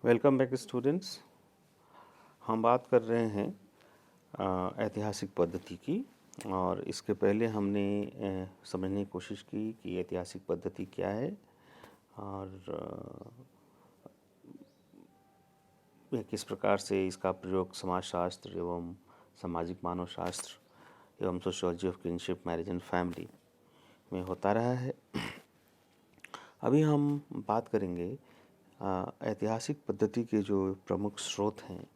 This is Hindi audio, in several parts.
Welcome back students. हम बात कर रहे हैं ऐतिहासिक पद्धति की। और इसके पहले हमने समझने की कोशिश की कि ऐतिहासिक पद्धति क्या है और किस प्रकार से इसका प्रयोग समाजशास्त्र एवं सामाजिक मानव शास्त्र एवं sociology of kinship, marriage and family में होता रहा है। अभी हम बात करेंगे ऐतिहासिक पद्धति के जो प्रमुख स्रोत हैं,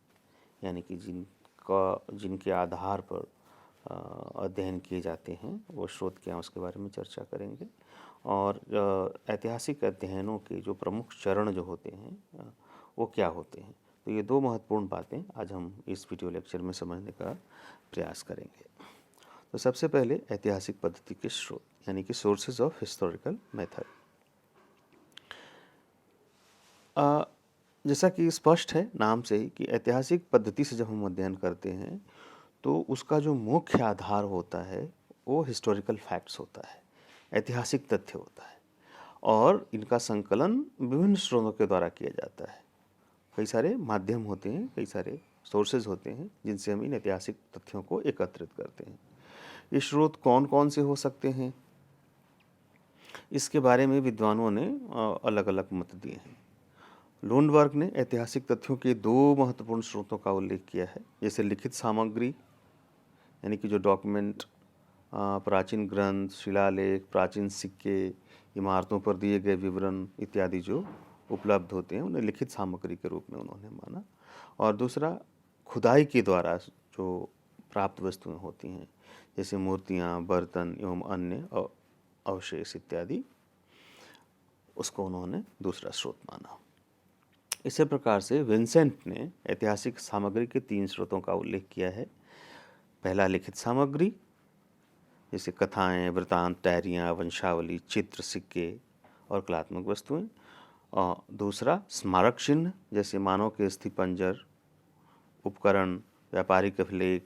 यानी कि जिनके आधार पर अध्ययन किए जाते हैं, वो स्रोत क्या हैं उसके बारे में चर्चा करेंगे। और ऐतिहासिक अध्ययनों के जो प्रमुख चरण जो होते हैं वो क्या होते हैं। तो ये दो महत्वपूर्ण बातें आज हम इस वीडियो लेक्चर में समझने का प्रयास करेंगे। तो सबसे पहले ऐतिहासिक पद्धति के स्रोत, यानी कि सोर्सेज ऑफ हिस्टोरिकल मेथड। जैसा कि स्पष्ट है नाम से ही कि ऐतिहासिक पद्धति से जब हम अध्ययन करते हैं तो उसका जो मुख्य आधार होता है वो हिस्टोरिकल फैक्ट्स होता है, ऐतिहासिक तथ्य होता है। और इनका संकलन विभिन्न स्रोतों के द्वारा किया जाता है। कई सारे माध्यम होते हैं, कई सारे सोर्सेज होते हैं जिनसे हम इन ऐतिहासिक तथ्यों को एकत्रित करते हैं। ये स्रोत कौन कौन से हो सकते हैं, इसके बारे में विद्वानों ने अलग अलग मत दिए हैं। लुंडबर्ग ने ऐतिहासिक तथ्यों के दो महत्वपूर्ण स्रोतों का उल्लेख किया है, जैसे लिखित सामग्री, यानी कि जो डॉक्यूमेंट, प्राचीन ग्रंथ, शिलालेख, प्राचीन सिक्के, इमारतों पर दिए गए विवरण इत्यादि जो उपलब्ध होते हैं उन्हें लिखित सामग्री के रूप में उन्होंने माना। और दूसरा, खुदाई के द्वारा जो प्राप्त वस्तुएं होती हैं, जैसे मूर्तियाँ, बर्तन एवं अन्य अवशेष इत्यादि, उसको उन्होंने दूसरा स्रोत माना। इसी प्रकार से विंसेंट ने ऐतिहासिक सामग्री के तीन स्रोतों का उल्लेख किया है। पहला, लिखित सामग्री, जैसे कथाएं, वृतांत, डायरियाँ, वंशावली, चित्र, सिक्के और कलात्मक वस्तुएं। और दूसरा, स्मारक चिन्ह, जैसे मानव के अस्थिपंजर, उपकरण, व्यापारिक अभिलेख,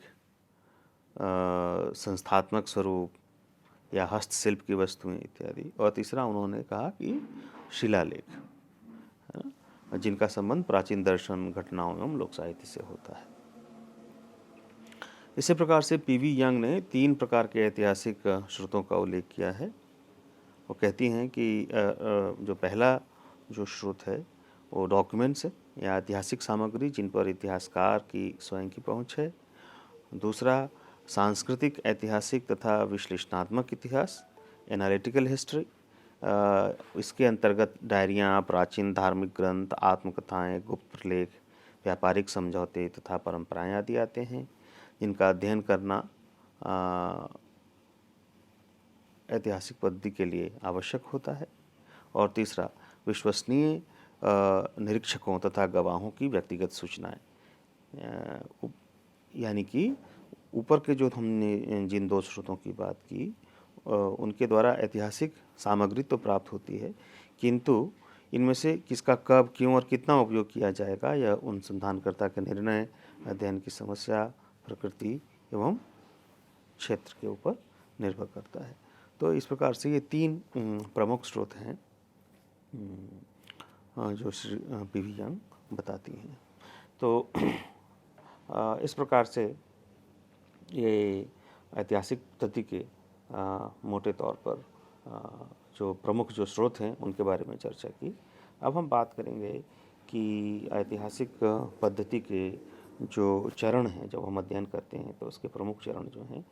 संस्थात्मक स्वरूप या हस्तशिल्प की वस्तुएं इत्यादि। और तीसरा उन्होंने कहा कि शिलालेख, जिनका संबंध प्राचीन दर्शन, घटनाओं एवं लोक साहित्य से होता है। इसी प्रकार से पीवी यंग ने तीन प्रकार के ऐतिहासिक स्रोतों का उल्लेख किया है। वो कहती हैं कि जो पहला जो स्रोत है वो डॉक्यूमेंट्स है या ऐतिहासिक सामग्री जिन पर इतिहासकार की स्वयं की पहुंच है। दूसरा, सांस्कृतिक, ऐतिहासिक तथा विश्लेषणात्मक इतिहास, एनालिटिकल हिस्ट्री। इसके अंतर्गत डायरियाँ, प्राचीन धार्मिक ग्रंथ, आत्मकथाएं, गुप्त लेख, व्यापारिक समझौते तथा परंपराएं आदि आते हैं, जिनका अध्ययन करना ऐतिहासिक पद्धति के लिए आवश्यक होता है। और तीसरा, विश्वसनीय निरीक्षकों तथा गवाहों की व्यक्तिगत सूचनाएं, यानी कि ऊपर के जो हमने जिन दो स्रोतों की बात की उनके द्वारा ऐतिहासिक सामग्री तो प्राप्त होती है, किंतु इनमें से किसका कब, क्यों और कितना उपयोग किया जाएगा यह अनुसंधानकर्ता के निर्णय, अध्ययन की समस्या, प्रकृति एवं क्षेत्र के ऊपर निर्भर करता है। तो इस प्रकार से ये तीन प्रमुख स्रोत हैं जो श्री पीवी यंग बताती हैं। तो इस प्रकार से ये ऐतिहासिक पद्धति के मोटे तौर पर जो प्रमुख जो स्रोत हैं उनके बारे में चर्चा की। अब हम बात करेंगे कि ऐतिहासिक पद्धति के जो चरण हैं, जब हम अध्ययन करते हैं तो उसके प्रमुख चरण जो हैं